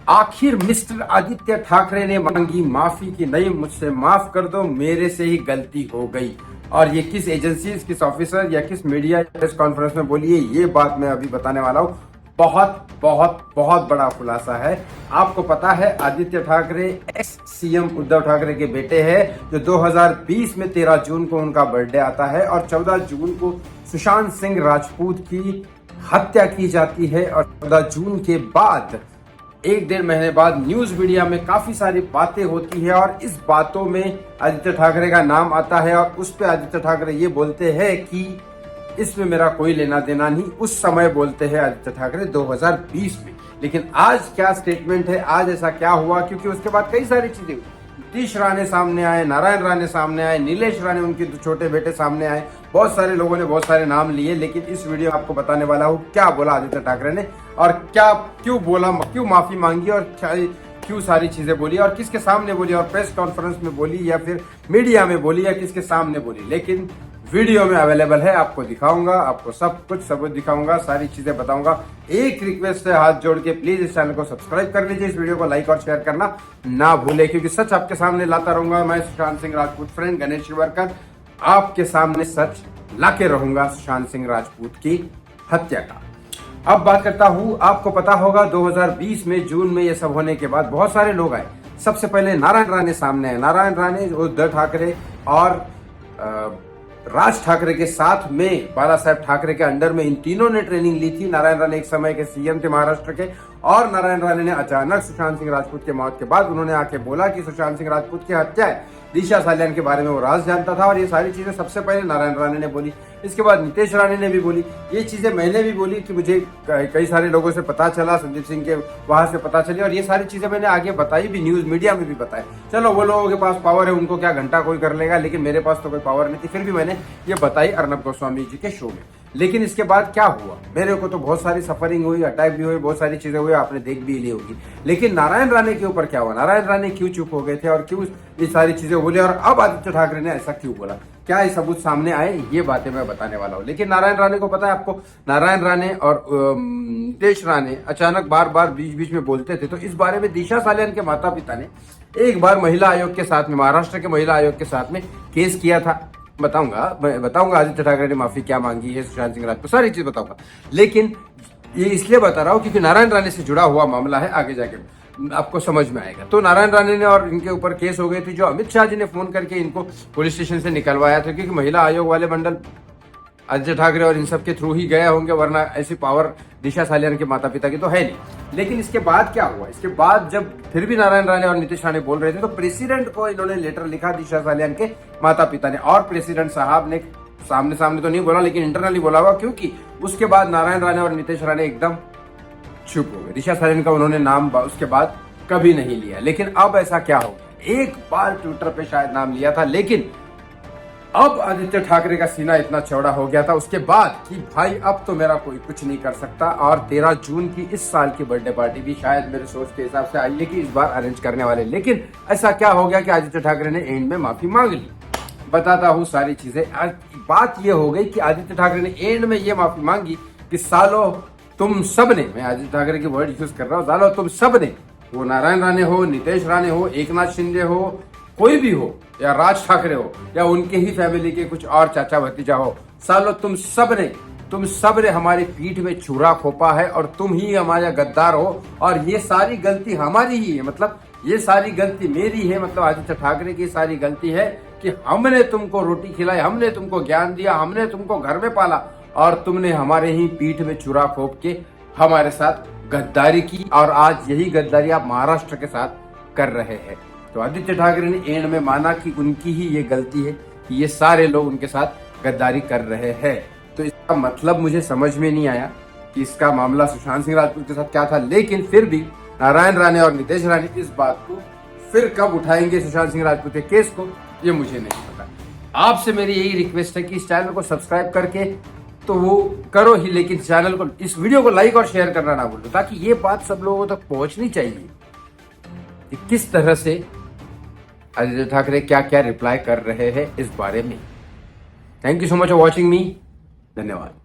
आखिर मिस्टर आदित्य ठाकरे ने मांगी माफी की नहीं, मुझसे माफ कर दो, मेरे से ही गलती हो गई। और ये किस एजेंसी, किस ऑफिसर या किस मीडिया प्रेस कॉन्फ्रेंस में बोली है, ये बात मैं अभी बताने वाला हूँ। बहुत बहुत बहुत बड़ा खुलासा है। आपको पता है आदित्य ठाकरे एक्स सीएम उद्धव ठाकरे के बेटे हैं, जो 2020 में 13 जून को उनका बर्थडे आता है और 14 जून को सुशांत सिंह राजपूत की हत्या की जाती है। और 14 जून के बाद 1-1.5 महीने बाद न्यूज मीडिया में काफी सारी बातें होती है और इस बातों में आदित्य ठाकरे का नाम आता है और उस पे आदित्य ठाकरे ये बोलते हैं कि इसमें मेरा कोई लेना देना नहीं। उस समय बोलते हैं आदित्य ठाकरे 2020 में। लेकिन आज क्या स्टेटमेंट है, आज ऐसा क्या हुआ, क्योंकि उसके बाद कई सारी चीजें हुई। नीतीश राणे सामने आए, नारायण राणे सामने आए, नीलेश राणे उनके छोटे बेटे सामने आए, बहुत सारे लोगों ने बहुत सारे नाम लिए। लेकिन इस वीडियो में आपको बताने वाला हूँ क्या बोला आदित्य ठाकरे ने और क्या क्यों बोला, क्यों माफी मांगी और क्यों सारी चीजें बोली और किसके सामने बोली और प्रेस कॉन्फ्रेंस में बोली या फिर मीडिया में बोली या किसके सामने बोली। लेकिन वीडियो में अवेलेबल है, आपको दिखाऊंगा, आपको सब कुछ सबूत दिखाऊंगा, सारी चीजें बताऊंगा। एक रिक्वेस्ट है, हाथ जोड़ के प्लीज इस चैनल को सब्सक्राइब कर लीजिए, इस वीडियो को लाइक और शेयर करना ना भूले, क्योंकि सच आपके सामने लाता रहूंगा। मैं सुशांत सिंह राजपूत फ्रेंड गणेश शिवरकर आपके सामने सच लाके रहूंगा सुशांत सिंह राजपूत की हत्या का। अब बात करता हूं, आपको पता होगा 2020 में जून में ये सब होने के बाद बहुत सारे लोग आए। सबसे पहले नारायण राणे सामने आए। नारायण राणे उद्धव ठाकरे और राज ठाकरे के साथ में बाला साहेब ठाकरे के अंडर में इन तीनों ने ट्रेनिंग ली थी। नारायण राणे एक समय के सीएम थे महाराष्ट्र के और नारायण राणे ने अचानक सुशांत सिंह राजपूत के मौत के बाद उन्होंने आके बोला कि सुशांत सिंह राजपूत की हत्या है। दिशा सालियान के बारे में वो राज जानता था और ये सारी चीजें सबसे पहले नारायण राणे ने बोली। इसके बाद नीतीश राणे ने भी बोली, ये चीजें मैंने भी बोली कि मुझे कई सारे लोगों से पता चला, संदीप सिंह के वहां से पता चली और ये सारी चीजें मैंने आगे बताई भी, न्यूज मीडिया में भी बताई। चलो वो लोगों के पास पावर है, उनको क्या घंटा कोई कर लेगा, लेकिन मेरे पास तो कोई पावर नहीं थी, फिर भी मैंने ये बताई अर्नब गोस्वामी जी के शो में। लेकिन इसके बाद क्या हुआ, मेरे को तो बहुत सारी सफरिंग हुई, अटैक भी हुई, बहुत सारी चीजें हुई, आपने देख भी ली होगी। लेकिन नारायण राणे के ऊपर क्या हुआ, नारायण राणे क्यों चुप हो गए थे और क्यों ये सारी चीजें बोले और अब आदित्य ठाकरे ने ऐसा क्यों बोला, क्या ये सबूत सामने आए, ये बातें मैं बताने वाला हूँ। लेकिन नारायण राणे को पता है आपको, नारायण राणे और नीतीश राणे अचानक बार बार बीच बीच में बोलते थे। तो इस बारे में दिशा सालियान के माता पिता ने एक बार महिला आयोग के साथ में, महाराष्ट्र के महिला आयोग के साथ में केस किया था। बताऊंगा आदित्य ठाकरे ने माफी क्या मांगी है, सुशांत सिंह राजपूत, सारी चीज बताऊंगा। लेकिन ये इसलिए बता रहा हूं क्योंकि नारायण राणे से जुड़ा हुआ मामला है, आगे जाके आपको समझ में आएगा। तो नारायण राणे ने और इनके ऊपर केस हो गए थे, जो अमित शाह जी ने फोन करके इनको पुलिस स्टेशन से निकलवाया था, क्योंकि महिला आयोग वाले मंडल आदित्य ठाकरे और इन सब के थ्रू ही गए होंगे, वरना ऐसी पावर दिशा सालियान के माता पिता की तो है नहीं। लेकिन इसके बाद क्या हुआ, इसके बाद जब फिर भी नारायण राणे और नीतीश राणे बोल रहे थे तो प्रेसिडेंट को इन्होंने लेटर लिखा, दिशा सालियान के माता पिता ने, और प्रेसिडेंट साहब ने सामने सामने तो नहीं बोला लेकिन इंटरनली बोला हुआ, क्योंकि उसके बाद नारायण राणे और नीतीश राणे एकदम चुप हो गए। दिशा सालियान का उन्होंने नाम उसके बाद कभी नहीं लिया। लेकिन अब ऐसा क्या हो गया, एक बार ट्विटर पे शायद नाम लिया था, लेकिन अब आदित्य ठाकरे का सीना इतना चौड़ा हो गया था उसके बाद कि भाई अब तो मेरा कोई कुछ नहीं कर सकता। और 13 जून की इस साल की बर्थडे पार्टी भी शायद मेरे सोच के हिसाब से आई है कि इस बार अरेंज करने वाले। लेकिन ऐसा क्या हो गया कि आदित्य ठाकरे ने एंड में माफी मांग ली। बताता हूँ सारी चीजें। बात यह हो गई कि आदित्य ठाकरे ने एंड में ये माफी मांगी कि सालो तुम सब ने, मैं आदित्य ठाकरे की वर्ड यूज कर रहा हूँ, सालो तुम सब ने, वो नारायण राणे हो, नीतीश राणे हो, एकनाथ शिंदे हो, कोई भी हो, या राज ठाकरे हो, या उनके ही फैमिली के कुछ और चाचा भतीजा हो, सालो तुम सब ने हमारी पीठ में छुरा खोपा है और तुम ही हमारे गद्दार हो और ये सारी गलती हमारी ही है। मतलब ये सारी गलती मेरी है, मतलब आदित्य ठाकरे की सारी गलती है कि हमने तुमको रोटी खिलाई, हमने तुमको ज्ञान दिया, हमने तुमको घर में पाला और तुमने हमारे ही पीठ में छुरा खोप के हमारे साथ गद्दारी की और आज यही गद्दारी आप महाराष्ट्र के साथ कर रहे हैं। तो आदित्य ठाकरे ने एंड में माना कि उनकी ही ये गलती है कि ये सारे लोग उनके साथ गद्दारी कर रहे हैं। तो इसका मतलब मुझे समझ में नहीं आया कि इसका मामला सुशांत सिंह राजपूत के साथ क्या था। लेकिन फिर भी नारायण राणे और नीतीश राणे इस बात को फिर कब उठाएंगे सुशांत सिंह राजपूत के केस को, ये मुझे नहीं पता। आपसे मेरी यही रिक्वेस्ट है कि इस चैनल को सब्सक्राइब करके तो वो करो ही, लेकिन चैनल को, इस वीडियो को लाइक और शेयर करना ना भूलो, ताकि ये बात सब लोगों तक पहुंचनी चाहिए कि किस तरह से आदित्य ठाकरे क्या क्या रिप्लाई कर रहे हैं इस बारे में। Thank you so much for watching मी। धन्यवाद।